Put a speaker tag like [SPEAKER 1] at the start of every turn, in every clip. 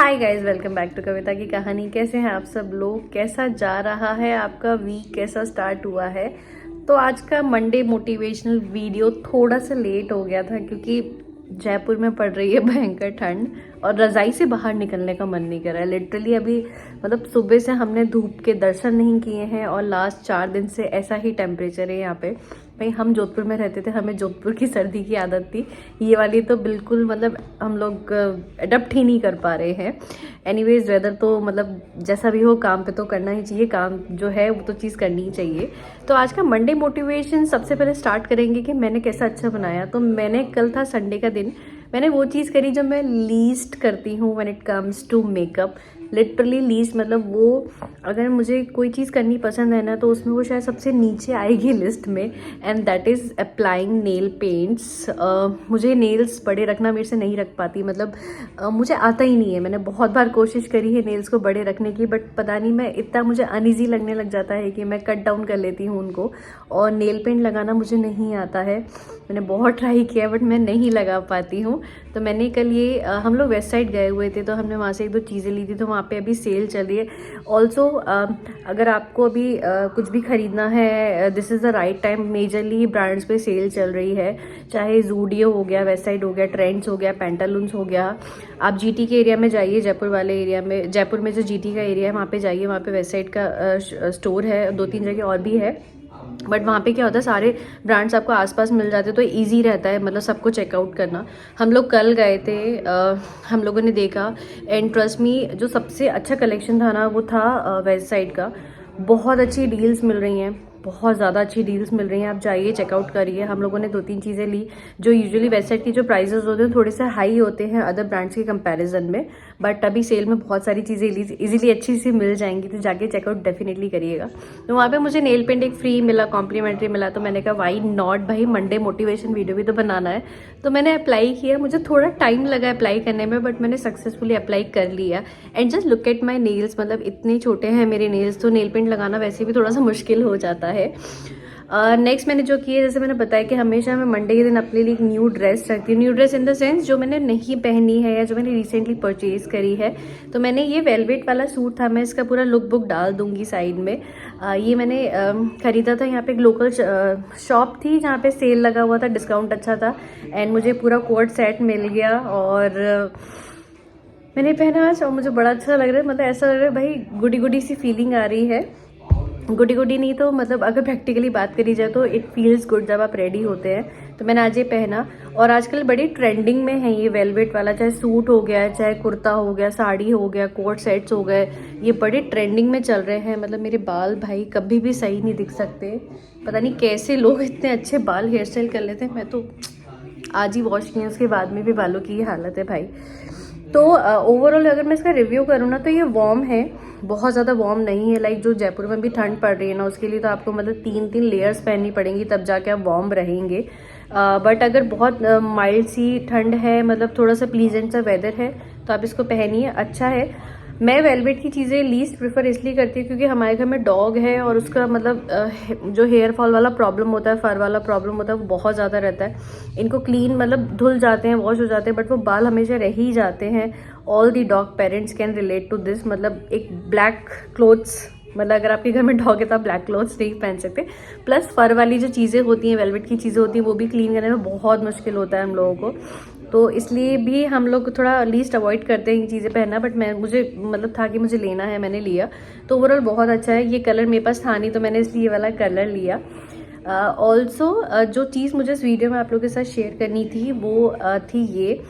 [SPEAKER 1] Hi guys, welcome back to Kavita की कहानी। कैसे हैं आप सब लोग? कैसा जा रहा है आपका वीक? कैसा स्टार्ट हुआ है? तो आज का मंडे मोटिवेशनल वीडियो थोड़ा सा लेट हो गया था क्योंकि जयपुर में पड़ रही है भयंकर ठंड और रज़ाई से बाहर निकलने का मन नहीं कर रहा है। लिटरली अभी मतलब सुबह से हमने धूप के दर्शन नहीं किए हैं और लास्ट 4 दिन से ऐसा ही टेम्परेचर है यहाँ पे। भाई हम जोधपुर में रहते थे, हमें जोधपुर की सर्दी की आदत थी। ये वाली तो बिल्कुल मतलब हम लोग अडप्ट ही नहीं कर पा रहे हैं। एनीवेज वेदर तो मतलब जैसा भी हो काम पे तो करना ही चाहिए, काम जो है वो तो चीज़ करनी ही चाहिए। तो आज का मंडे मोटिवेशन सबसे पहले स्टार्ट करेंगे कि मैंने कैसा अच्छा बनाया। तो मैंने कल था संडे का दिन, मैंने वो चीज़ करी जो मैं लीस्ट करती हूँ when it comes to makeup. Literally least मतलब वो अगर मुझे कोई चीज़ करनी पसंद है ना तो उसमें वो शायद सबसे नीचे आएगी लिस्ट में, and that is applying nail paints. मुझे नेल्स बड़े रखना मेरे से नहीं रख पाती, मतलब मुझे आता ही नहीं है। मैंने बहुत बार कोशिश करी है नेल्स को बड़े रखने की, बट पता नहीं मैं इतना मुझे अनईजी लगने लग जाता है कि मैं कट डाउन कर लेती हूँ उनको। और नेल पेंट लगाना मुझे नहीं आता है, मैंने बहुत ट्राई किया बट मैं नहीं लगा पाती हूँ। तो मैंने कल ये हम लोग वेस्ट साइड गए हुए थे तो हमने वहाँ से 1-2 चीज़ें ली थी, तो वहाँ पे अभी सेल चल रही है। ऑल्सो अगर आपको अभी कुछ भी ख़रीदना है, this is the right time. Majorly brands पे सेल चल रही है, चाहे ज़ूडियो हो गया, वेस्ट साइड हो गया, ट्रेंड्स हो गया, पेंटालून्स हो गया। आप जीटी के एरिया में जाइए, जयपुर वाले एरिया में, जयपुर में जो जीटी का एरिया है वहाँ पे जाइए, वहाँ पे वेस्ट साइड का स्टोर है, 2-3 जगह और भी है। बट वहाँ पे क्या होता है, सारे ब्रांड्स आपको आसपास मिल जाते हैं तो इजी रहता है मतलब सबको चेकआउट करना। हम लोग कल गए थे, हम लोगों ने देखा, एंड ट्रस्ट मी जो सबसे अच्छा कलेक्शन था ना वो था वेस्ट साइड का। बहुत अच्छी डील्स मिल रही हैं, बहुत ज़्यादा अच्छी डील्स मिल रही हैं। आप जाइए, चेकआउट करिए। हम लोगों ने 2-3 चीज़ें ली जो यूजुअली वेबसाइट की जो प्राइसेस होते हैं थोड़े से हाई होते हैं अदर ब्रांड्स के कंपैरिजन में, बट अभी सेल में बहुत सारी चीज़ें इजीली अच्छी सी मिल जाएंगी, तो जाके चेकआउट डेफिनेटली करिएगा। तो वहाँ पे मुझे नेल पेंट एक फ्री मिला, कॉम्प्लीमेंट्री मिला, तो मैंने कहा वाई नॉट भाई, मंडे मोटिवेशन वीडियो भी तो बनाना है। तो मैंने अप्लाई किया, मुझे थोड़ा टाइम लगा अप्लाई करने में बट मैंने सक्सेसफुली अप्लाई कर लिया। And just look at my nails, मतलब इतने छोटे हैं मेरे नेल्स, तो नेल पेंट लगाना वैसे भी थोड़ा सा मुश्किल हो जाता है। नेक्स्ट मैंने जो किया, जैसे मैंने बताया कि हमेशा मैं मंडे के दिन अपने लिए एक न्यू ड्रेस रखती हूँ। New dress in the sense जो मैंने नहीं पहनी है या जो मैंने रिसेंटली परचेज करी है। तो मैंने ये वेलवेट वाला सूट था, मैं इसका पूरा लुक बुक डाल दूंगी साइड में। ये मैंने ख़रीदा था, यहाँ पे एक लोकल शॉप थी जहाँ पे सेल लगा हुआ था, डिस्काउंट अच्छा था, एंड मुझे पूरा कोट सेट मिल गया और मैंने पहना आज और मुझे बड़ा अच्छा लग रहा है। मतलब ऐसा लग रहा है भाई गुडी गुडी सी फीलिंग आ रही है। गुडी गुडी नहीं तो मतलब अगर प्रैक्टिकली बात करी जाए तो इट फील्स गुड जब आप रेडी होते हैं। तो मैंने आज ये पहना और आजकल बड़ी ट्रेंडिंग में है ये वेलवेट वाला, चाहे सूट हो गया, चाहे कुर्ता हो गया, साड़ी हो गया, कोट सेट्स हो गए, ये बड़े ट्रेंडिंग में चल रहे हैं। मतलब मेरे बाल भाई कभी भी सही नहीं दिख सकते, पता नहीं कैसे लोग इतने अच्छे बाल हेयर स्टाइल कर लेते हैं। मैं तो आज ही वॉश किए, उसके बाद में भी बालों की ये हालत है भाई। तो ओवरऑल अगर मैं इसका रिव्यू करूँ ना तो ये वार्म है, बहुत ज़्यादा वार्म नहीं है। लाइक जो जयपुर में भी ठंड पड़ रही है ना, उसके लिए तो आपको मतलब 3-3 लेयर्स पहननी पड़ेंगी तब जाके आप वार्म रहेंगे। बट अगर बहुत माइल्ड सी ठंड है, मतलब थोड़ा सा प्लीजेंट सा वेदर है, तो आप इसको पहनिए, अच्छा है। मैं वेलवेट की चीज़ें लीस्ट प्रेफर इसलिए करती हूँ क्योंकि हमारे घर में डॉग है और उसका मतलब जो हेयर फॉल वाला प्रॉब्लम होता है, फर वाला प्रॉब्लम होता है, वो बहुत ज़्यादा रहता है। इनको क्लीन मतलब धुल जाते हैं, वॉश हो जाते हैं, बट वो बाल हमेशा रह ही जाते हैं। All the dog parents can relate to this. मतलब एक ब्लैक क्लोथ्स, मतलब अगर आपके घर में डॉग है तो आप ब्लैक क्लोथ्स नहीं पहन सकते। प्लस फर वाली जो चीज़ें होती हैं, वेलवेट की चीज़ें होती हैं, वो भी क्लीन करने में बहुत मुश्किल होता है हम लोगों को, तो इसलिए भी हम लोग थोड़ा लीस्ट अवॉइड करते हैं ये चीज़ें पहनना। बट मुझे मतलब था कि मुझे लेना है, मैंने लिया। तो ओवरऑल बहुत अच्छा है। ये कलर मेरे पास था नहीं तो मैंने इसलिए ये वाला कलर लिया। ऑल्सो जो चीज़ मुझे इस वीडियो में आप लोगों के साथ शेयर करनी थी वो थी ये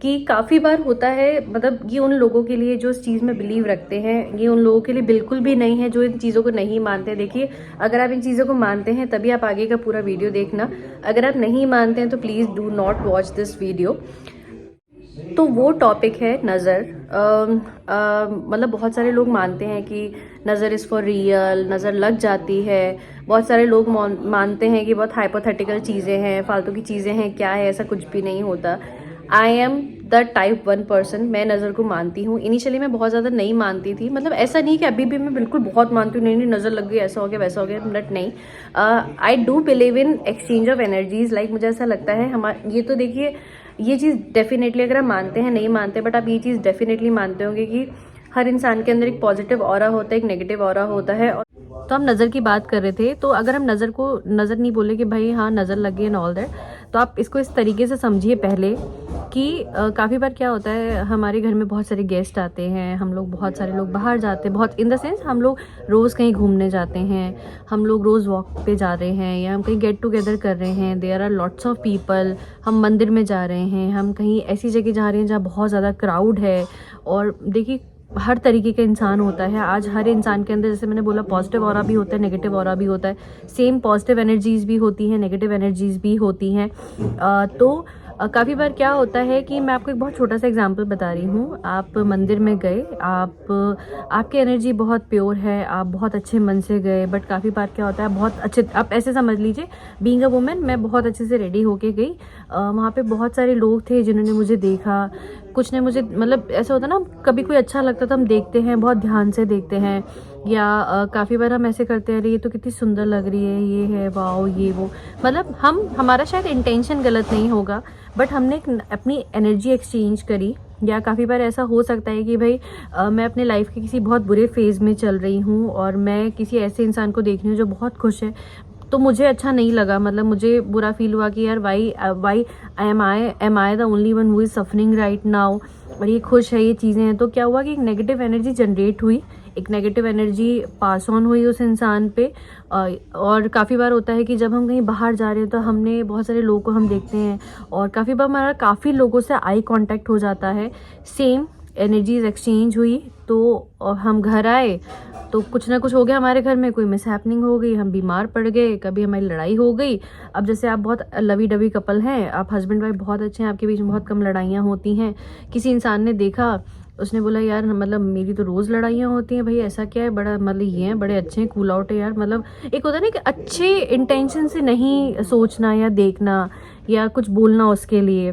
[SPEAKER 1] कि काफ़ी बार होता है, मतलब ये उन लोगों के लिए जो इस चीज़ में बिलीव रखते हैं, ये उन लोगों के लिए बिल्कुल भी नहीं है जो इन चीज़ों को नहीं मानते। देखिए, अगर आप इन चीज़ों को मानते हैं तभी आप आगे का पूरा वीडियो देखना, अगर आप नहीं मानते हैं तो please do not watch this video. तो वो टॉपिक है नज़र। मतलब बहुत सारे लोग मानते हैं कि नज़र इज़ फॉर रियल, नज़र लग जाती है। बहुत सारे लोग मानते हैं कि बहुत हाइपोथेटिकल चीज़ें हैं, फालतू की चीज़ें हैं, क्या है, ऐसा कुछ भी नहीं होता। I am the type 1 person, मैं नज़र को मानती हूँ। इनिशियली मैं बहुत ज़्यादा नहीं मानती थी, मतलब ऐसा नहीं कि अभी भी मैं बिल्कुल बहुत मानती हूँ, नहीं नज़र लग गई, ऐसा हो गया वैसा हो गया, बट नहीं। I do believe in exchange of energies. Like मुझे ऐसा लगता है ये तो देखिए ये चीज़ डेफिनेटली, अगर आप मानते हैं नहीं मानते, बट आप ये चीज़ डेफिनेटली मानते होंगे कि हर इंसान के अंदर एक पॉजिटिव ऑरा होता है, एक नेगेटिव ऑरा होता है। और तो हम नज़र की बात कर रहे थे, तो अगर हम नज़र को नज़र नहीं बोले कि भाई हाँ नज़र लग गई एंड ऑल दैट, तो आप इसको इस तरीके से समझिए पहले कि काफ़ी बार क्या होता है, हमारे घर में बहुत सारे गेस्ट आते हैं, हम लोग बहुत सारे लोग बाहर जाते हैं, बहुत इन द सेंस हम लोग रोज़ कहीं घूमने जाते हैं, हम लोग रोज़ वॉक पे जा रहे हैं, या हम कहीं गेट टुगेदर कर रहे हैं, there are lots of people, हम मंदिर में जा रहे हैं, हम कहीं ऐसी जगह जा रहे हैं जहाँ बहुत ज़्यादा क्राउड है। और देखिए हर तरीके का इंसान होता है, आज हर इंसान के अंदर, जैसे मैंने बोला, पॉजिटिव ऑरा भी होता है, नेगेटिव ऑरा भी होता है, सेम पॉजिटिव एनर्जीज भी होती हैं, नेगेटिव एनर्जीज भी होती हैं। तो काफ़ी बार क्या होता है कि मैं आपको एक बहुत छोटा सा एग्जांपल बता रही हूँ। आप मंदिर में गए, आपकी एनर्जी बहुत प्योर है, आप बहुत अच्छे मन से गए, बट काफ़ी बार क्या होता है, बहुत अच्छे, आप ऐसे समझ लीजिए, बीइंग अ वुमेन मैं बहुत अच्छे से रेडी होके गई, वहाँ पे बहुत सारे लोग थे जिन्होंने मुझे देखा, कुछ ने मुझे, मतलब ऐसा होता है ना, कभी कोई अच्छा लगता तो हम देखते हैं, बहुत ध्यान से देखते हैं, या काफ़ी बार हम ऐसे करते हैं, अरे ये तो कितनी सुंदर लग रही है, ये है, वाओ, ये वो, मतलब हमारा शायद इंटेंशन गलत नहीं होगा, बट हमने अपनी एनर्जी एक्सचेंज करी। या काफ़ी बार ऐसा हो सकता है कि भाई मैं अपने लाइफ के किसी बहुत बुरे फेज़ में चल रही हूँ और मैं किसी ऐसे इंसान को देख रही हूँ जो बहुत खुश है, तो मुझे अच्छा नहीं लगा, मतलब मुझे बुरा फील हुआ कि यार why am I the only one who is suffering right now, और ये खुश है, ये चीज़ें हैं। तो क्या हुआ कि एक नेगेटिव एनर्जी जनरेट हुई, एक नेगेटिव एनर्जी पास ऑन हुई उस इंसान पे। और काफ़ी बार होता है कि जब हम कहीं बाहर जा रहे हैं तो हमने बहुत सारे लोगों को हम देखते हैं, और काफ़ी बार हमारा काफ़ी लोगों से आई कांटेक्ट हो जाता है, सेम एनर्जीज एक्सचेंज हुई। तो हम घर आए तो कुछ ना कुछ हो गया हमारे घर में, कोई मिसहैपनिंग हो गई, हम बीमार पड़ गए, कभी हमारी लड़ाई हो गई। अब जैसे आप बहुत लवी डवी कपल हैं, आप हस्बैंड वाइफ बहुत अच्छे हैं, आपके बीच में बहुत कम लड़ाइयाँ होती हैं, किसी इंसान ने देखा, उसने बोला यार मतलब मेरी तो रोज़ लड़ाइयाँ होती हैं, भाई ऐसा क्या है, बड़ा मतलब ये हैं, बड़े अच्छे हैं, कूल आउट है यार, मतलब एक होता है ना कि अच्छे इंटेंशन से नहीं सोचना या देखना या कुछ बोलना उसके लिए,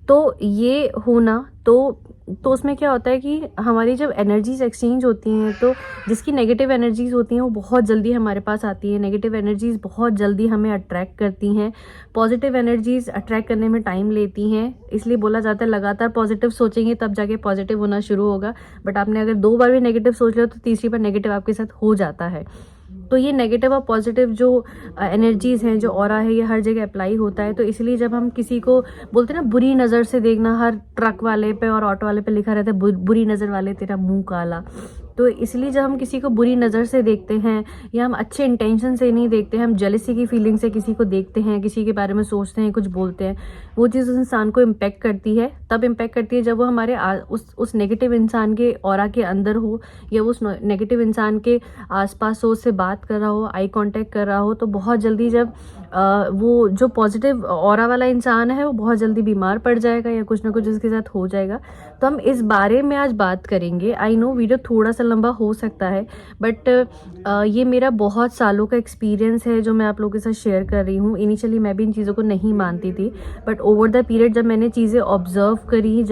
[SPEAKER 1] तो ये होना, तो उसमें क्या होता है कि हमारी जब एनर्जीज एक्सचेंज होती हैं, तो जिसकी नेगेटिव एनर्जीज होती हैं वो बहुत जल्दी हमारे पास आती है, नेगेटिव एनर्जीज बहुत जल्दी हमें अट्रैक्ट करती हैं, पॉजिटिव एनर्जीज अट्रैक्ट करने में टाइम लेती हैं। इसलिए बोला जाता है लगातार पॉजिटिव सोचेंगे तब जाके पॉजिटिव होना शुरू होगा, बट आपने अगर 2 बार भी नेगेटिव सोच लिया तो तीसरी बार नेगेटिव आपके साथ हो जाता है। तो ये नेगेटिव और पॉजिटिव जो एनर्जीज हैं, जो ऑरा है, ये हर जगह अप्लाई होता है। तो इसलिए जब हम किसी को बोलते हैं ना बुरी नज़र से देखना, हर ट्रक वाले पे और ऑटो वाले पे लिखा रहता है बुरी नज़र वाले तेरा मुंह काला, तो इसलिए जब हम किसी को बुरी नज़र से देखते हैं या हम अच्छे इंटेंशन से नहीं देखते हैं, हम जेलसी की फीलिंग से किसी को देखते हैं, किसी के बारे में सोचते हैं, कुछ बोलते हैं, वो चीज़ उस इंसान को इम्पेक्ट करती है। तब इम्पेक्ट करती है जब वो हमारे उस नेगेटिव इंसान के ऑरा के अंदर हो, या वो उस नेगेटिव इंसान के आसपास हो, उससे बात कर रहा हो, आई कांटेक्ट कर रहा हो, तो बहुत जल्दी जब वो जो पॉजिटिव ऑरा वाला इंसान है वो बहुत जल्दी बीमार पड़ जाएगा या कुछ ना कुछ उसके साथ हो जाएगा। तो हम इस बारे में आज बात करेंगे। आई नो वीडियो थोड़ा सा लंबा हो सकता है, बट ये मेरा बहुत सालों का एक्सपीरियंस है जो मैं आप लोगों के साथ शेयर कर रही हूँ। इनिशियली मैं भी इन चीज़ों को नहीं मानती थी, बट ओवर द पीरियड जब मैंने चीज़ें ऑब्जर्व करी,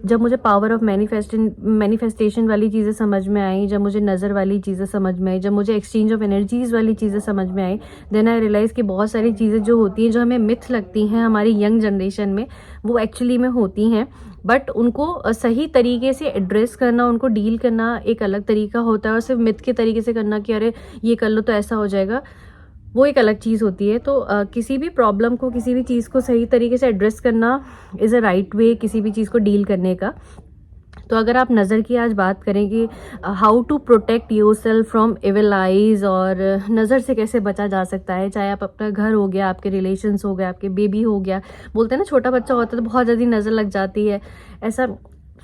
[SPEAKER 1] जब मुझे पावर ऑफ मैनिफेस्टेशन वाली चीज़ें समझ में आई, जब मुझे नज़र वाली चीज़ें समझ में आई, जब मुझे एक्सचेंज ऑफ एनर्जीज़ वाली चीज़ें समझ में आई, देन आई रियलाइज़ कि बहुत सारी चीज़ें जो होती हैं, जो हमें मिथ लगती हैं हमारी यंग जनरेशन में, वो एक्चुअली में होती हैं। बट उनको सही तरीके से एड्रेस करना, उनको डील करना एक अलग तरीका होता है, और सिर्फ मिथ के तरीके से करना कि अरे ये कर लो तो ऐसा हो जाएगा, वो एक अलग चीज़ होती है। तो किसी भी प्रॉब्लम को, किसी भी चीज़ को सही तरीके से एड्रेस करना इज़ अ राइट वे किसी भी चीज़ को डील करने का। तो अगर आप नज़र की आज बात करें कि how to protect yourself from evil eyes, और नज़र से कैसे बचा जा सकता है, चाहे आप अपना घर हो गया, आपके रिलेशंस हो गए, आपके बेबी हो गया, बोलते हैं ना छोटा बच्चा होता है तो बहुत जल्दी नज़र लग जाती है, ऐसा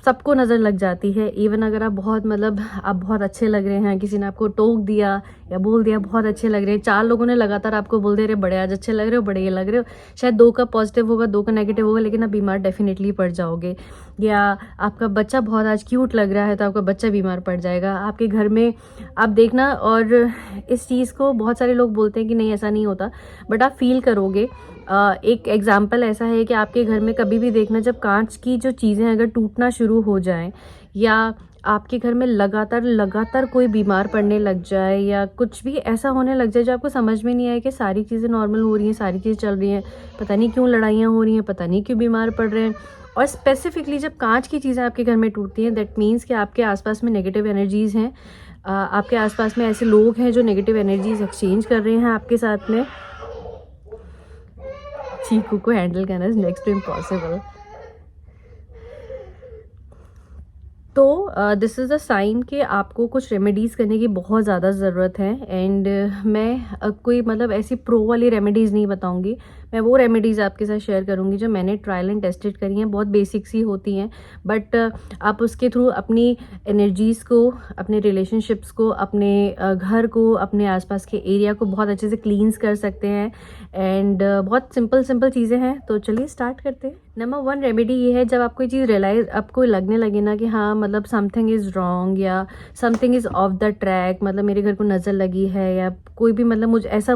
[SPEAKER 1] सबको नज़र लग जाती है। इवन अगर आप आप बहुत अच्छे लग रहे हैं, किसी ने आपको टोक दिया या बोल दिया बहुत अच्छे लग रहे हैं, 4 लोगों ने लगातार आपको बोल दे रहे बड़े आज अच्छे लग रहे हो, बड़े ये लग रहे हो, शायद 2 का पॉजिटिव होगा, 2 का नेगेटिव होगा, लेकिन आप बीमार डेफिनेटली पड़ जाओगे। या आपका बच्चा बहुत आज क्यूट लग रहा है तो आपका बच्चा बीमार पड़ जाएगा आपके घर में, आप देखना। और इस चीज़ को बहुत सारे लोग बोलते हैं कि नहीं ऐसा नहीं होता, बट आप फील करोगे एक एग्जाम्पल ऐसा है कि आपके घर में कभी भी देखना, जब कांच की जो चीज़ें अगर टूटना शुरू हो जाएं या आपके घर में लगातार लगातार कोई बीमार पड़ने लग जाए या कुछ भी ऐसा होने लग जाए जो आपको समझ में नहीं आए कि सारी चीज़ें नॉर्मल हो रही हैं, सारी चीज़ें चल रही हैं, पता नहीं क्यों लड़ाइयाँ हो रही हैं, पता नहीं क्यों बीमार पड़ रहे हैं, और स्पेसिफिकली जब कांच की चीज़ें आपके घर में टूटती हैं, दैट मीन्स कि आपके आसपास में नेगेटिव एनर्जीज़ हैं, आपके आसपास में ऐसे लोग हैं जो नेगेटिव एनर्जीज एक्सचेंज कर रहे हैं आपके साथ में। चीकू को हैंडल करना इज नेक्स्ट टू इम्पॉसिबल। तो दिस इज़ अ साइन कि आपको कुछ रेमेडीज़ करने की बहुत ज़्यादा ज़रूरत है। एंड मैं कोई मतलब ऐसी प्रो वाली रेमेडीज़ नहीं बताऊंगी, मैं वो रेमेडीज़ आपके साथ शेयर करूंगी जो मैंने ट्रायल एंड टेस्टेड करी हैं। बहुत बेसिक सी होती हैं, बट आप उसके थ्रू अपनी एनर्जीज़ को, अपने रिलेशनशिप्स को, अपने घर को, अपने आसपास के एरिया को बहुत अच्छे से क्लींस कर सकते हैं। एंड बहुत सिंपल सिंपल चीज़ें हैं, तो चलिए स्टार्ट करते हैं। नंबर 1 रेमेडी ये है, जब आप कोई चीज़ रियलाइज, आपको लगने लगे ना कि हाँ मतलब समथिंग इज़ रॉन्ग या something is of the track, मतलब मेरे घर को नज़र लगी है या कोई भी मतलब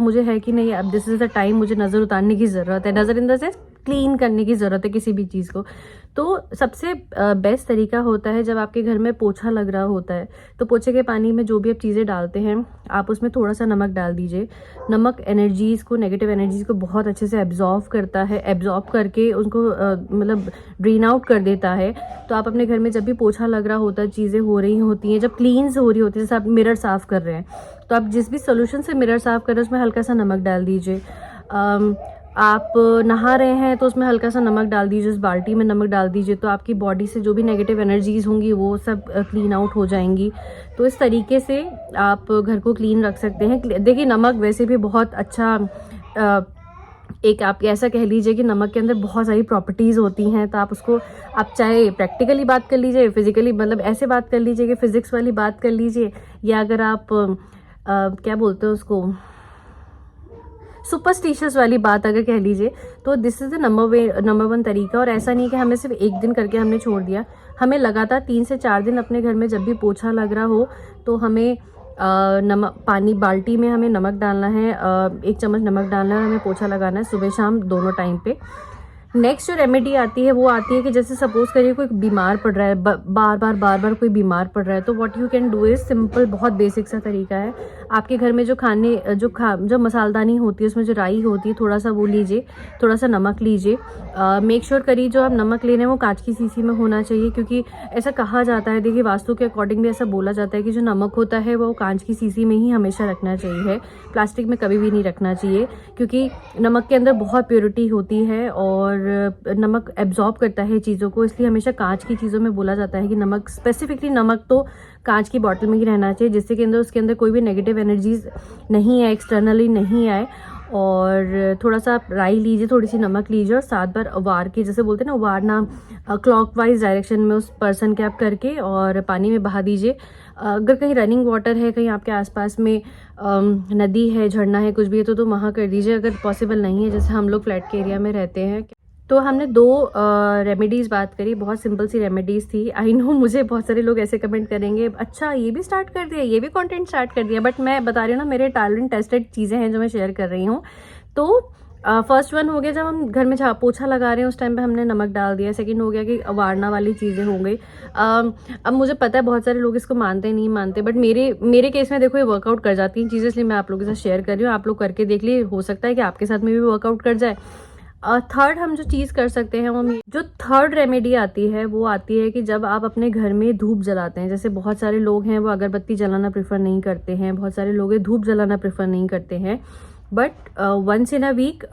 [SPEAKER 1] मुझे है कि नहीं अब दिस इज़ द टाइम, मुझे नज़र उतारने की ज़रूरत है, नज़र इन द सेंस क्लीन करने की ज़रूरत है किसी भी चीज़ को। तो सबसे बेस्ट तरीका होता है जब आपके घर में पोछा लग रहा होता है, तो पोछे के पानी में जो भी आप चीज़ें डालते हैं, आप उसमें थोड़ा सा नमक डाल दीजिए। नमक एनर्जीज़ को, नेगेटिव एनर्जीज़ को बहुत अच्छे से एब्जॉर्व करता है, एब्जॉर्ब करके उनको मतलब ड्रेन आउट कर देता है। तो आप अपने घर में जब भी पोछा लग रहा होता है, चीज़ें हो रही होती हैं, जब क्लीन्स हो रही होती है, जैसे आप मिरर साफ़ कर रहे हैं, तो आप जिस भी सोल्यूशन से मिरर साफ़ कर रहे हैं उसमें हल्का सा नमक डाल दीजिए। आप नहा रहे हैं तो उसमें हल्का सा नमक डाल दीजिए, उस बाल्टी में नमक डाल दीजिए, तो आपकी बॉडी से जो भी नेगेटिव एनर्जीज़ होंगी वो सब क्लीन आउट हो जाएंगी। तो इस तरीके से आप घर को क्लीन रख सकते हैं। देखिए नमक वैसे भी बहुत अच्छा एक आप ऐसा कह लीजिए कि नमक के अंदर बहुत सारी प्रॉपर्टीज़ होती हैं, तो आप उसको, आप चाहे प्रैक्टिकली बात कर लीजिए, फिजिकली मतलब ऐसे बात कर लीजिए कि फिजिक्स वाली बात कर लीजिए, या अगर आप क्या बोलते हैं उसको, सुपरस्टिशियस वाली बात अगर कह लीजिए, तो दिस इज़ द नंबर 1 तरीका। और ऐसा नहीं कि हमें सिर्फ एक दिन करके हमने छोड़ दिया, हमें लगातार 3 से 4 दिन अपने घर में जब भी पोछा लग रहा हो तो हमें नमक, पानी बाल्टी में हमें नमक डालना है, 1 चम्मच नमक डालना है, हमें पोछा लगाना है सुबह शाम दोनों टाइम पे। नेक्स्ट जो रेमेडी आती है वो आती है कि जैसे सपोज करिए कोई बीमार पड़ रहा है, बार बार कोई बीमार पड़ रहा है, तो what you can do is simple, बहुत बेसिक सा तरीका है। आपके घर में जो जो मसालदानी होती है उसमें जो राई होती है, थोड़ा सा वो लीजिए, थोड़ा सा नमक लीजिए। मेक श्योर करिए जो आप नमक ले रहे हैं वो कांच की सीसी में होना चाहिए, क्योंकि ऐसा कहा जाता है, देखिए वास्तु के अकॉर्डिंग भी ऐसा बोला जाता है कि जो नमक होता है वो कांच की सीसी में ही हमेशा रखना चाहिए, प्लास्टिक में कभी भी नहीं रखना चाहिए, क्योंकि नमक के अंदर बहुत प्योरिटी होती है और नमक एब्जॉर्ब करता है चीज़ों को। इसलिए हमेशा कांच की चीज़ों में बोला जाता है कि नमक, स्पेसिफिकली नमक तो कांच की बॉटल में ही रहना चाहिए, जिससे कि उसके अंदर कोई भी नेगेटिव एनर्जीज नहीं आए, एक्सटर्नली नहीं आए। और थोड़ा सा राई लीजिए, थोड़ी सी नमक लीजिए और 7 बार उबार के, जैसे बोलते हैं ना उबारना, क्लॉकवाइज डायरेक्शन में उस पर्सन के आप करके और पानी में बहा दीजिए। अगर कहीं रनिंग वाटर है, कहीं आपके आसपास में नदी है, झरना है, कुछ भी है तो वहाँ कर दीजिए। अगर पॉसिबल नहीं है, जैसे हम लोग फ्लैट के एरिया में रहते हैं। तो हमने 2 रेमेडीज़ बात करी, बहुत सिंपल सी रेमेडीज़ थी। आई नो मुझे बहुत सारे लोग ऐसे कमेंट करेंगे, अच्छा ये भी स्टार्ट कर दिया, ये भी कंटेंट स्टार्ट कर दिया, बट मैं बता रही हूँ ना, मेरे टैलेंट टेस्टेड चीज़ें हैं जो मैं शेयर कर रही हूँ। तो फर्स्ट वन हो गया, जब हम घर में पोछा लगा रहे हैं उस टाइम पे हमने नमक डाल दिया। सेकंड हो गया कि वारना वाली चीज़ें हो गई। अब मुझे पता है बहुत सारे लोग इसको मानते नहीं मानते, बट मेरे केस में देखो ये वर्कआउट कर जाती हैं चीज़ें, इसलिए मैं आप लोगों के साथ शेयर कर रही हूँ। आप लोग करके देख लिए, हो सकता है कि आपके साथ में भी वर्कआउट कर जाए। थर्ड हम जो चीज़ कर सकते हैं वो, जो थर्ड रेमेडी आती है वो आती है कि जब आप अपने घर में धूप जलाते हैं, जैसे बहुत सारे लोग हैं वो अगरबत्ती जलाना प्रेफर नहीं करते हैं, बहुत सारे लोग धूप जलाना प्रेफर नहीं करते हैं, but once in a week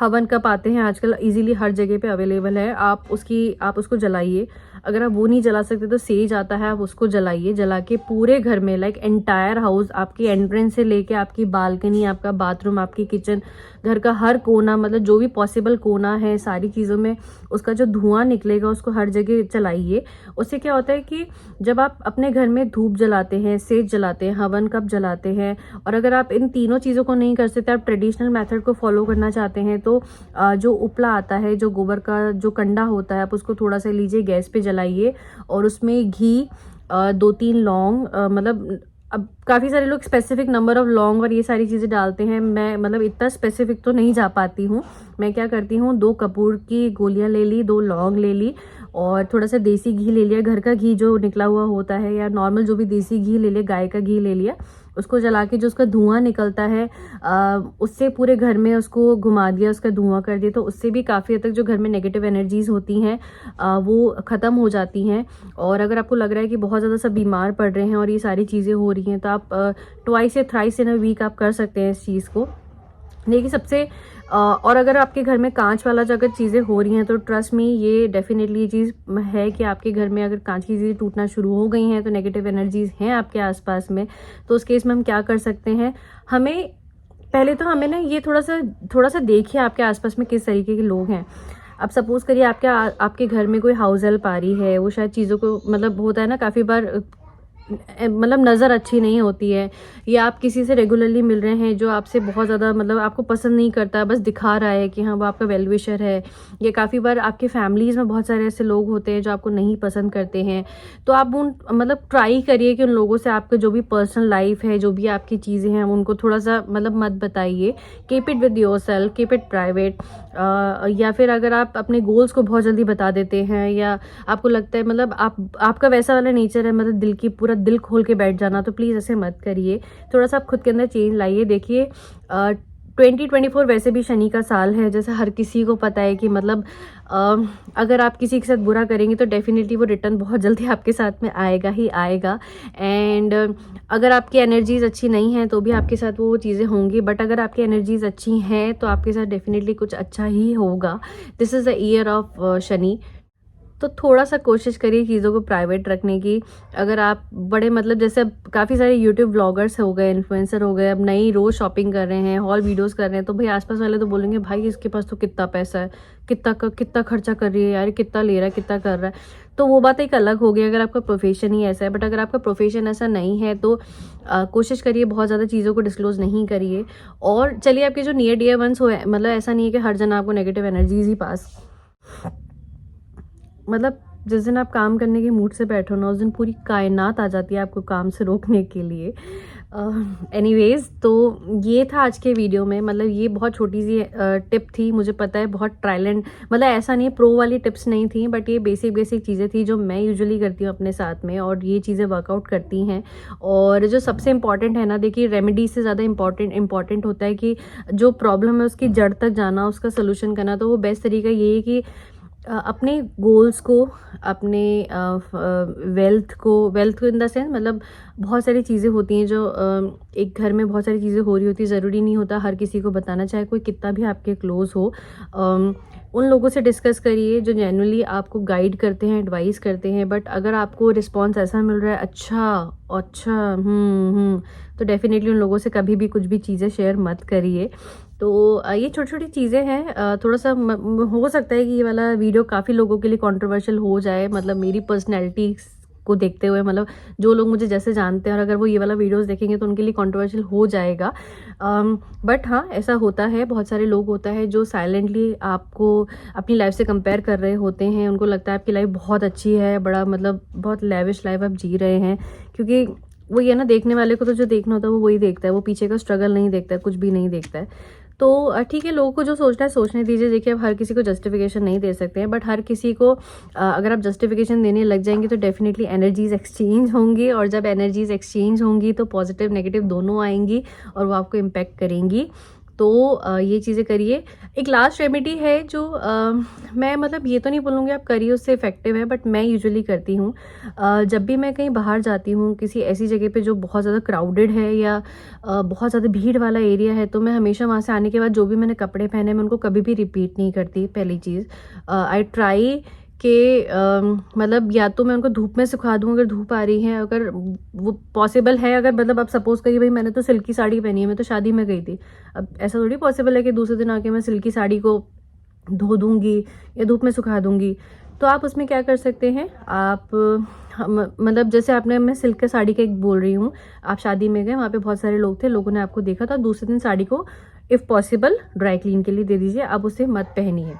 [SPEAKER 1] havan कप आते हैं आजकल, इजीली हर जगह पे अवेलेबल है, आप उसको जलाइए। अगर आप वो नहीं जला सकते तो सेज आता है, आप उसको जलाइए। जला के पूरे घर में, लाइक एंटायर हाउस, आपकी एंट्रेंस से लेके आपकी बालकनी, आपका बाथरूम, आपकी किचन, घर का हर कोना, मतलब जो भी पॉसिबल कोना है, सारी चीज़ों में उसका जो धुआं निकलेगा उसको हर जगह चलाइए। उससे क्या होता है कि जब आप अपने घर में धूप जलाते हैं, सेज जलाते हैं, हवन कप जलाते हैं, और अगर आप इन तीनों चीज़ों को नहीं कर सकते, आप ट्रेडिशनल मेथड को फॉलो करना चाहते हैं, तो जो उपला आता है, जो गोबर का जो कंडा होता है, आप उसको थोड़ा सा लीजिए, गैस पे जलाइए और उसमें घी, 2-3 लौंग, मतलब अब काफ़ी सारे लोग स्पेसिफिक नंबर ऑफ लौंग और ये सारी चीज़ें डालते हैं। मैं मतलब इतना स्पेसिफिक तो नहीं जा पाती हूँ। मैं क्या करती हूँ, 2 कपूर की गोलियाँ ले ली, 2 लौंग ले ली और थोड़ा सा देसी घी ले लिया, घर का घी जो निकला हुआ होता है, या नॉर्मल जो भी देसी घी ले लिया, गाय का घी ले लिया। उसको जला के जो उसका धुआं निकलता है उससे पूरे घर में उसको घुमा दिया, उसका धुआं कर दिया, तो उससे भी काफ़ी हद तक जो घर में नेगेटिव एनर्जीज होती हैं वो ख़त्म हो जाती हैं। और अगर आपको लग रहा है कि बहुत ज़्यादा सब बीमार पड़ रहे हैं और ये सारी चीज़ें हो रही हैं, तो आप ट्वाइस या थ्राइस इन अ वीक आप कर सकते हैं इस चीज़ को। देखिए सबसे और अगर आपके घर में कांच वाला अगर चीज़ें हो रही हैं तो ट्रस्ट मी, ये डेफिनेटली ये चीज़ है कि आपके घर में अगर कांच की चीज़ें टूटना शुरू हो गई हैं तो नेगेटिव एनर्जीज हैं आपके आसपास में। तो उस केस में हम क्या कर सकते हैं, हमें पहले तो हमें ना ये थोड़ा सा देखिए आपके आसपास में किस तरीके के लोग हैं। अब सपोज करिए आपके घर में कोई हाउस हेल्प आ रही है, वो शायद चीज़ों को मतलब होता है ना काफ़ी बार मतलब नज़र अच्छी नहीं होती है, या आप किसी से रेगुलरली मिल रहे हैं जो आपसे बहुत ज़्यादा मतलब आपको पसंद नहीं करता, बस दिखा रहा है कि हाँ वो आपका वेल विशर है, या काफ़ी बार आपके फैमिलीज़ में बहुत सारे ऐसे लोग होते हैं जो आपको नहीं पसंद करते हैं। तो आप उन मतलब ट्राई करिए कि उन लोगों से आपका जो भी पर्सनल लाइफ है, जो भी आपकी चीज़ें हैं, उनको थोड़ा सा मतलब मत बताइए। Keep it with your self, keep it private. या फिर अगर आप अपने गोल्स को बहुत जल्दी बता देते हैं, या आपको लगता है मतलब आपका वैसा वाला नेचर है, मतलब पूरा दिल खोल के बैठ जाना, तो प्लीज़ ऐसे मत करिए। थोड़ा सा आप खुद के अंदर चेंज लाइए। देखिए 2024 वैसे भी शनि का साल है, जैसे हर किसी को पता है कि मतलब अगर आप किसी के साथ बुरा करेंगे तो डेफिनेटली वो रिटर्न बहुत जल्दी आपके साथ में आएगा ही आएगा। एंड अगर आपकी एनर्जीज अच्छी नहीं है तो भी आपके साथ वो चीज़ें होंगी, बट अगर आपकी एनर्जीज अच्छी हैं तो आपके साथ डेफिनेटली कुछ अच्छा ही होगा। This is the year of Shani. तो थोड़ा सा कोशिश करिए चीज़ों को प्राइवेट रखने की। अगर आप बड़े मतलब जैसे अब काफ़ी सारे यूट्यूब व्लॉगर्स हो गए, इन्फ्लुएंसर हो गए, अब नई रोज़ शॉपिंग कर रहे हैं, हॉल वीडियोस कर रहे हैं, तो भाई आसपास वाले तो बोलेंगे भाई इसके पास तो कितना पैसा है, कितना खर्चा कर रही है यार, कितना ले रहा है, कितना कर रहा है। तो वो बात एक अलग हो गई अगर आपका प्रोफेशन ही ऐसा है। बट अगर आपका प्रोफेशन ऐसा नहीं है तो कोशिश करिए बहुत ज़्यादा चीज़ों को डिस्क्लोज नहीं करिए। और चलिए आपके जो नियर डियर वंस हो, मतलब ऐसा नहीं है कि हर जन आपको नेगेटिव एनर्जीज ही पास, मतलब जिस दिन आप काम करने के मूड से बैठो ना, उस दिन पूरी कायनात आ जाती है आपको काम से रोकने के लिए। एनीवेज, तो ये था आज के वीडियो में। मतलब ये बहुत छोटी सी टिप थी, मुझे पता है बहुत ट्रायल एंड मतलब ऐसा नहीं प्रो वाली टिप्स नहीं थी, बट ये बेसिक चीज़ें थी जो मैं यूजुअली करती हूँ अपने साथ में, और ये चीज़ें वर्कआउट करती हैं। और जो सबसे इम्पॉर्टेंट है ना, देखिए रेमेडी से ज़्यादा इम्पॉर्टेंट होता है कि जो प्रॉब्लम है उसकी जड़ तक जाना, उसका सोल्यूशन करना। तो वो बेस्ट तरीका ये है कि अपने गोल्स को, अपने वेल्थ को इन द सेंस मतलब बहुत सारी चीज़ें होती हैं जो एक घर में बहुत सारी चीज़ें हो रही होती है, ज़रूरी नहीं होता हर किसी को बताना, चाहे कोई कितना भी आपके क्लोज हो। उन लोगों से डिस्कस करिए जो जेन्युइनली आपको गाइड करते हैं, एडवाइस करते हैं। बट अगर आपको रिस्पॉन्स ऐसा मिल रहा है अच्छा तो डेफिनेटली उन लोगों से कभी भी कुछ भी चीज़ें शेयर मत करिए। तो ये छोटी छोटी चीज़ें हैं। थोड़ा सा हो सकता है कि ये वाला वीडियो काफ़ी लोगों के लिए कंट्रोवर्शियल हो जाए, मतलब मेरी पर्सनैलिटी को देखते हुए, मतलब जो लोग मुझे जैसे जानते हैं और अगर वो ये वाला वीडियोस देखेंगे तो उनके लिए कंट्रोवर्शियल हो जाएगा। बट हाँ, ऐसा होता है, बहुत सारे लोग होता है जो साइलेंटली आपको अपनी लाइफ से कंपेयर कर रहे होते हैं। उनको लगता है आपकी लाइफ बहुत अच्छी है, बड़ा मतलब बहुत लेविश लाइफ आप जी रहे हैं, क्योंकि वो ये ना, देखने वाले को तो जो देखना होता है वो वही देखता है, वो पीछे का स्ट्रगल नहीं देखता है, कुछ भी नहीं देखता है। तो ठीक है, लोगों को जो सोचना है सोचने दीजिए। देखिए अब हर किसी को जस्टिफिकेशन नहीं दे सकते हैं, बट हर किसी को अगर आप जस्टिफिकेशन देने लग जाएंगे तो डेफिनेटली एनर्जीज एक्सचेंज होंगी, और जब एनर्जीज एक्सचेंज होंगी तो पॉजिटिव नेगेटिव दोनों आएंगी और वो आपको इम्पेक्ट करेंगी। तो ये चीज़ें करिए। एक लास्ट रेमेडी है जो मैं मतलब ये तो नहीं बोलूँगी आप करिए उससे इफेक्टिव है, बट मैं यूजुअली करती हूँ। जब भी मैं कहीं बाहर जाती हूँ किसी ऐसी जगह पे जो बहुत ज़्यादा क्राउडेड है या बहुत ज़्यादा भीड़ वाला एरिया है, तो मैं हमेशा वहाँ से आने के बाद जो भी मैंने कपड़े पहने मैं उनको कभी भी रिपीट नहीं करती। पहली चीज़, आई ट्राई कि मतलब या तो मैं उनको धूप में सुखा दूँ अगर धूप आ रही है, अगर वो पॉसिबल है। अगर मतलब आप सपोज करिए भाई मैंने तो सिल्की साड़ी पहनी है, मैं तो शादी में गई थी, अब ऐसा थोड़ी पॉसिबल है कि दूसरे दिन आके मैं सिल्की साड़ी को धो दूँगी या धूप में सुखा दूँगी। तो आप उसमें क्या कर सकते हैं, आप मतलब जैसे आपने, मैं सिल्क के साड़ी का एक बोल रही हूँ, आप शादी में गए, वहाँ पे बहुत सारे लोग थे, लोगों ने आपको देखा, तो आप दूसरे दिन साड़ी को इफ़ पॉसिबल ड्राई क्लीन के लिए दे दीजिए। आप उसे मत पहनिए,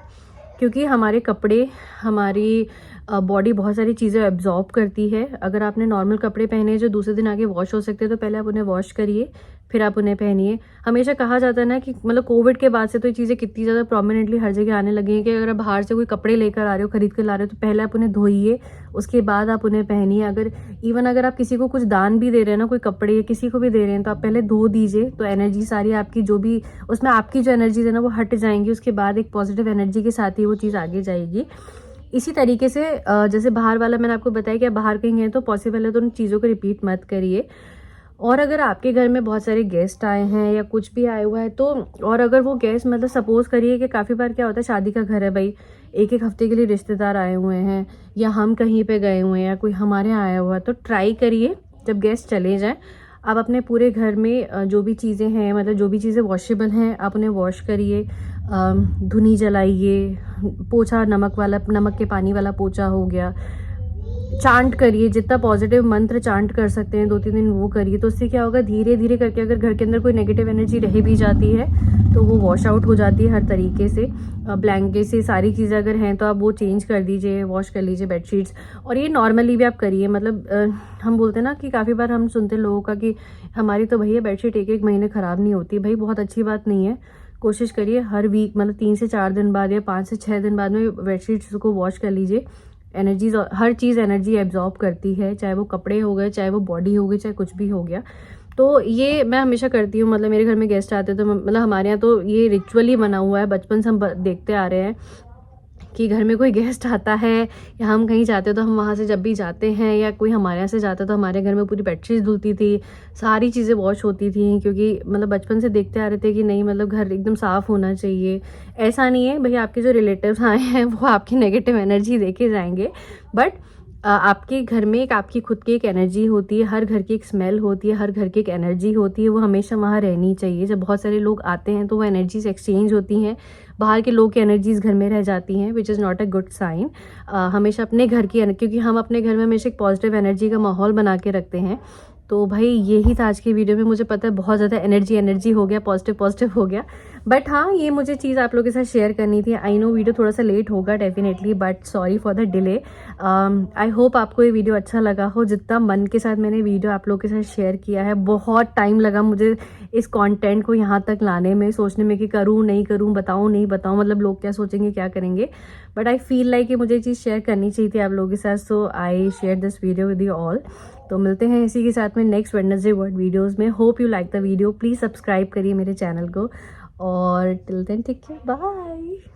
[SPEAKER 1] क्योंकि हमारे कपड़े, हमारी बॉडी बहुत सारी चीज़ें एब्जॉर्ब करती है। अगर आपने नॉर्मल कपड़े पहने जो दूसरे दिन आगे वॉश हो सकते हैं तो पहले आप उन्हें वॉश करिए, फिर आप उन्हें पहनिए। हमेशा कहा जाता है ना कि मतलब कोविड के बाद से तो ये चीज़ें कितनी ज़्यादा प्रोमिनेंटली हर जगह आने लगी हैं कि अगर आप बाहर से कोई कपड़े लेकर आ रहे हो, खरीद कर ला रहे हो, तो पहले आप उन्हें धोइए, उसके बाद आप उन्हें पहनिए। अगर आप किसी को कुछ दान भी दे रहे हैं ना, कोई कपड़े या किसी को भी दे रहे हैं, तो आप पहले धो दीजिए, तो एनर्जी सारी आपकी जो भी उसमें आपकी जो एनर्जीज है ना वो हट जाएंगी। उसके बाद एक पॉजिटिव एनर्जी के साथ ही वो चीज़ आगे जाएगी। इसी तरीके से जैसे बाहर वाला मैंने आपको बताया कि आप बाहर कहीं गए तो पॉसिबल है तो उन चीज़ों को रिपीट मत करिए। और अगर आपके घर में बहुत सारे गेस्ट आए हैं या कुछ भी आया हुआ है तो, और अगर वो गेस्ट मतलब सपोज करिए कि काफ़ी बार क्या होता है, शादी का घर है भाई, एक एक हफ्ते के लिए रिश्तेदार आए हुए हैं या हम कहीं पे गए हुए हैं या कोई हमारे यहाँ आया हुआ है, तो ट्राई करिए जब गेस्ट चले जाएं आप अपने पूरे घर में जो भी चीज़ें हैं, मतलब जो भी चीज़ें वॉशेबल हैं, आप उन्हें वॉश करिए, धुनी जलाइए, पोछा नमक के पानी वाला पोछा हो गया, चांट करिए, जितना पॉजिटिव मंत्र चांट कर सकते हैं 2-3 दिन वो करिए। तो उससे क्या होगा, धीरे धीरे करके अगर घर के अंदर कोई नेगेटिव एनर्जी रह भी जाती है तो वो वॉश आउट हो जाती है हर तरीके से। ब्लैंकेट से सारी चीज़ें अगर हैं तो आप वो चेंज कर दीजिए, वॉश कर लीजिए बेडशीट्स। और ये नॉर्मली भी आप करिए, मतलब हम बोलते हैं ना कि काफ़ी बार हम सुनते हैं लोगों का कि हमारी तो भैया बेडशीट 1-1 महीने ख़राब नहीं होती। भाई बहुत अच्छी बात नहीं है। कोशिश करिए हर वीक मतलब 3 से 4 दिन बाद या 5 से 6 दिन बाद में बेडशीट्स को वॉश कर लीजिए। एनर्जीज, हर चीज़ एनर्जी एब्जॉर्ब करती है, चाहे वो कपड़े हो गए, चाहे वो बॉडी हो गई, चाहे कुछ भी हो गया। तो ये मैं हमेशा करती हूँ, मतलब मेरे घर में गेस्ट आते हैं तो मतलब हमारे यहाँ तो ये रिचुअली बना हुआ है, बचपन से हम देखते आ रहे हैं कि घर में कोई गेस्ट आता है या हम कहीं जाते हैं तो हम वहाँ से जब भी जाते हैं या कोई हमारे यहाँ से जाता है तो हमारे घर में पूरी बेडशीट धुलती थी, सारी चीज़ें वॉश होती थी, क्योंकि मतलब बचपन से देखते आ रहे थे कि नहीं मतलब घर एकदम साफ़ होना चाहिए। ऐसा नहीं है भाई आपके जो रिलेटिव्स आए हैं वो आपकी नेगेटिव एनर्जी देके जाएंगे, बट आपके घर में एक आपकी खुद की एक एनर्जी होती है, हर घर की एक स्मेल होती है, हर घर की एक एनर्जी होती है, वो हमेशा वहाँ रहनी चाहिए। जब बहुत सारे लोग आते हैं तो वो एनर्जीज एक्सचेंज होती हैं, बाहर के लोग की एनर्जीज घर में रह जाती हैं, which is not a good sign. हमेशा अपने घर की, क्योंकि हम अपने घर में हमेशा एक पॉजिटिव एनर्जी का माहौल बना के रखते हैं। तो भाई यही था आज की वीडियो में। मुझे पता है बहुत ज़्यादा एनर्जी हो गया, पॉजिटिव हो गया, बट हाँ ये मुझे चीज़ आप लोगों के साथ शेयर करनी थी। आई नो वीडियो थोड़ा सा लेट होगा definitely, but sorry for the delay. I hope आपको ये वीडियो अच्छा लगा हो। जितना मन के साथ मैंने वीडियो आप लोगों के साथ शेयर किया है, बहुत टाइम लगा मुझे इस कंटेंट को यहाँ तक लाने में, सोचने में कि करूँ नहीं करूँ, बताऊँ नहीं बताऊँ, मतलब लोग क्या सोचेंगे क्या करेंगे, बट आई फील लाइक कि मुझे ये चीज़ शेयर करनी चाहिए थी आप लोगों के साथ। So I share this video with you all. तो मिलते हैं इसी के साथ में नेक्स्ट वेडनेसडे वर्ड वीडियोज़ में। Hope you like the video, please subscribe करिए मेरे चैनल को, और till then take care, bye.